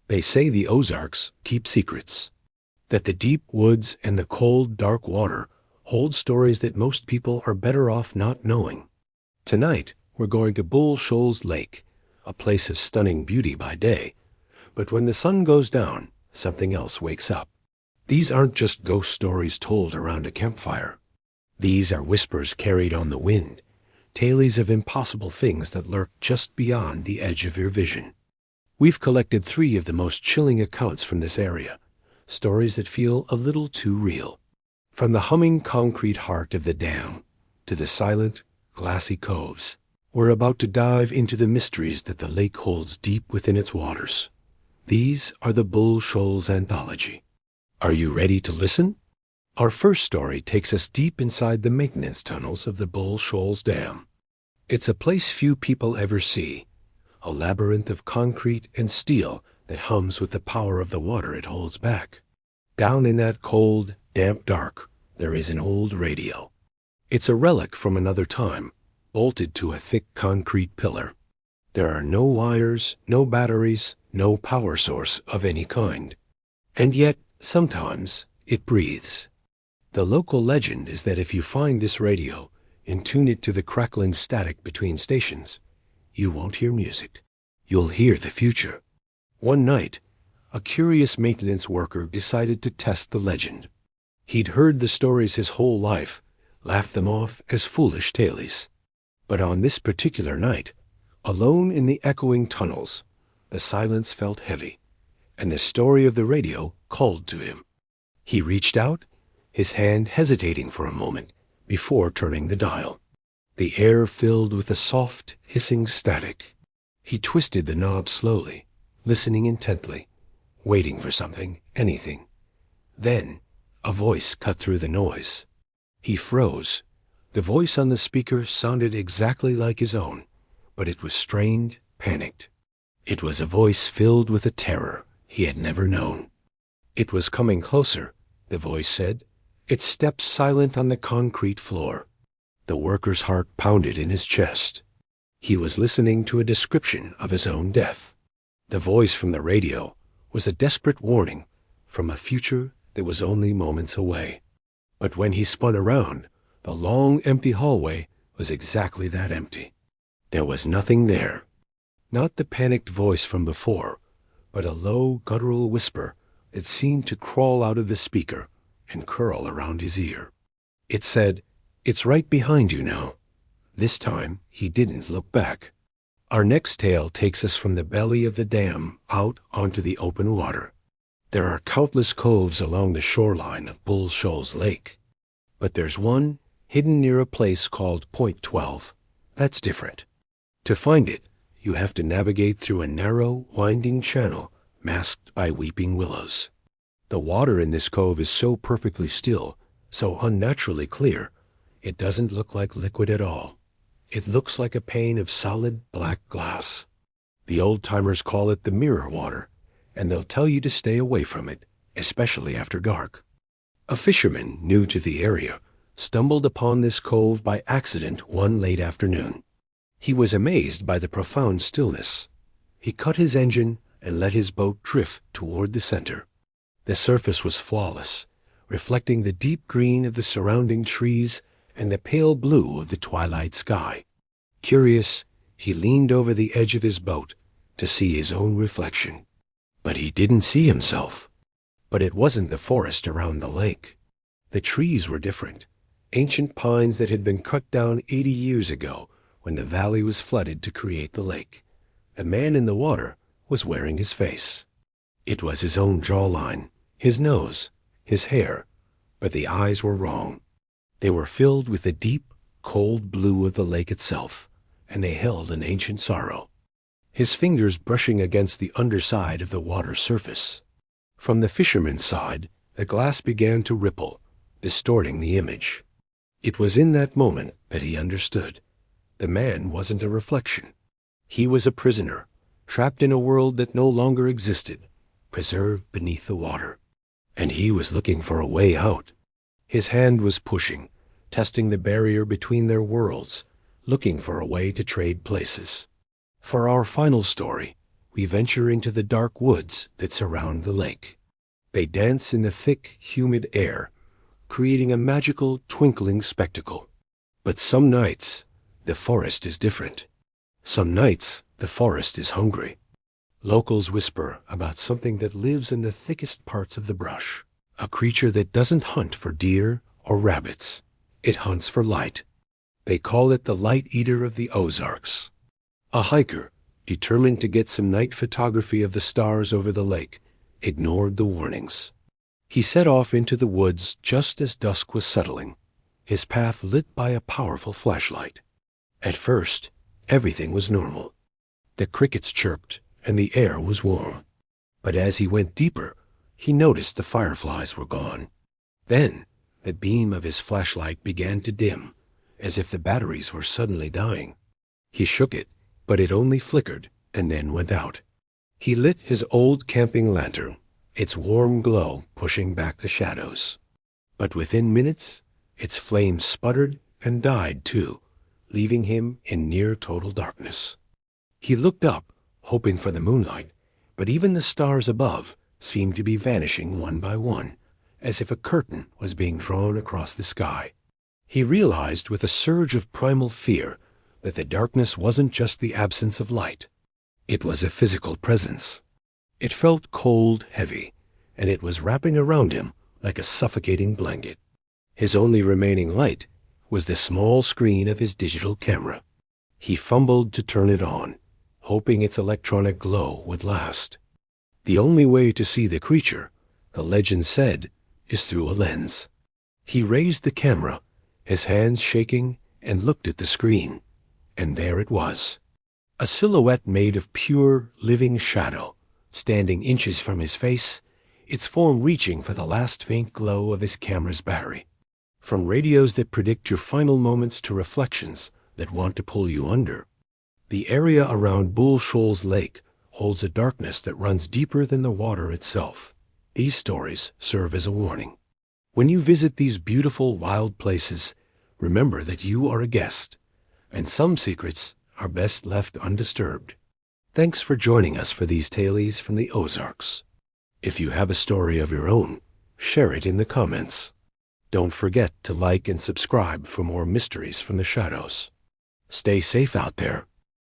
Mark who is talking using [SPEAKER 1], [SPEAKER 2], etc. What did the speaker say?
[SPEAKER 1] They say the Ozarks keep secrets, that the deep woods and the cold, dark water hold stories that most people are better off not knowing. Tonight, we're going to Bull Shoals Lake, a place of stunning beauty by day, but when the sun goes down, something else wakes up. These aren't just ghost stories told around a campfire. These are whispers carried on the wind, tales of impossible things that lurk just beyond the edge of your vision. We've collected 3 of the most chilling accounts from this area, stories that feel a little too real. From the humming concrete heart of the dam to the silent, glassy coves, we're about to dive into the mysteries that the lake holds deep within its waters. These are the Bull Shoals Anthology. Are you ready to listen? Our first story takes us deep inside the maintenance tunnels of the Bull Shoals Dam. It's a place few people ever see, a labyrinth of concrete and steel that hums with the power of the water it holds back. Down in that cold, damp dark, there is an old radio. It's a relic from another time, bolted to a thick concrete pillar. There are no wires, no batteries, no power source of any kind. And yet, sometimes, it breathes. The local legend is that if you find this radio and tune it to the crackling static between stations, you won't hear music. You'll hear the future. One night, a curious maintenance worker decided to test the legend. He'd heard the stories his whole life, laughed them off as foolish tales. But on this particular night, alone in the echoing tunnels, the silence felt heavy, and the story of the radio called to him. He reached out, his hand hesitating for a moment before turning the dial. The air filled with a soft, hissing static. He twisted the knob slowly, listening intently, waiting for something, anything. Then, a voice cut through the noise. He froze. The voice on the speaker sounded exactly like his own, but it was strained, panicked. It was a voice filled with a terror he had never known. It was coming closer, the voice said, its steps silent on the concrete floor. The worker's heart pounded in his chest. He was listening to a description of his own death. The voice from the radio was a desperate warning from a future that was only moments away. But when he spun around, the long, empty hallway was exactly that empty. There was nothing there. Not the panicked voice from before, but a low, guttural whisper that seemed to crawl out of the speaker and curl around his ear. It said, "It's right behind you now." This time, he didn't look back. Our next tale takes us from the belly of the dam out onto the open water. There are countless coves along the shoreline of Bull Shoals Lake. But there's one hidden near a place called Point 12. That's different. To find it, you have to navigate through a narrow, winding channel masked by weeping willows. The water in this cove is so perfectly still, so unnaturally clear, it doesn't look like liquid at all. It looks like a pane of solid black glass. The old-timers call it the mirror water, and they'll tell you to stay away from it, especially after dark. A fisherman new to the area stumbled upon this cove by accident one late afternoon. He was amazed by the profound stillness. He cut his engine and let his boat drift toward the center. The surface was flawless, reflecting the deep green of the surrounding trees and the pale blue of the twilight sky. Curious, he leaned over the edge of his boat to see his own reflection. But he didn't see himself. But it wasn't the forest around the lake. The trees were different, ancient pines that had been cut down 80 years ago when the valley was flooded to create the lake. The man in the water was wearing his face. It was his own jawline, his nose, his hair, but the eyes were wrong. They were filled with the deep, cold blue of the lake itself, and they held an ancient sorrow. His fingers brushing against the underside of the water's surface. From the fisherman's side, the glass began to ripple, distorting the image. It was in that moment that he understood. The man wasn't a reflection. He was a prisoner, trapped in a world that no longer existed, preserved beneath the water. And he was looking for a way out. His hand was pushing, testing the barrier between their worlds, looking for a way to trade places. For our final story, we venture into the dark woods that surround the lake. They dance in the thick, humid air, creating a magical, twinkling spectacle. But some nights, the forest is different. Some nights, the forest is hungry. Locals whisper about something that lives in the thickest parts of the brush, a creature that doesn't hunt for deer or rabbits. It hunts for light. They call it the light eater of the Ozarks. A hiker, determined to get some night photography of the stars over the lake, ignored the warnings. He set off into the woods just as dusk was settling, his path lit by a powerful flashlight. At first, everything was normal. The crickets chirped and the air was warm. But as he went deeper, he noticed the fireflies were gone. Then, the beam of his flashlight began to dim, as if the batteries were suddenly dying. He shook it, but it only flickered and then went out. He lit his old camping lantern, its warm glow pushing back the shadows. But within minutes, its flame sputtered and died too, leaving him in near total darkness. He looked up, hoping for the moonlight, but even the stars above seemed to be vanishing one by one, as if a curtain was being drawn across the sky. He realized with a surge of primal fear that the darkness wasn't just the absence of light. It was a physical presence. It felt cold, heavy, and it was wrapping around him like a suffocating blanket. His only remaining light was the small screen of his digital camera. He fumbled to turn it on, hoping its electronic glow would last. The only way to see the creature, the legend said, is through a lens. He raised the camera, his hands shaking, and looked at the screen. And there it was. A silhouette made of pure, living shadow, standing inches from his face, its form reaching for the last faint glow of his camera's battery. From radios that predict your final moments to reflections that want to pull you under, the area around Bull Shoals Lake holds a darkness that runs deeper than the water itself. These stories serve as a warning. When you visit these beautiful wild places, remember that you are a guest, and some secrets are best left undisturbed. Thanks for joining us for these tales from the Ozarks. If you have a story of your own, share it in the comments. Don't forget to like and subscribe for more mysteries from the shadows. Stay safe out there,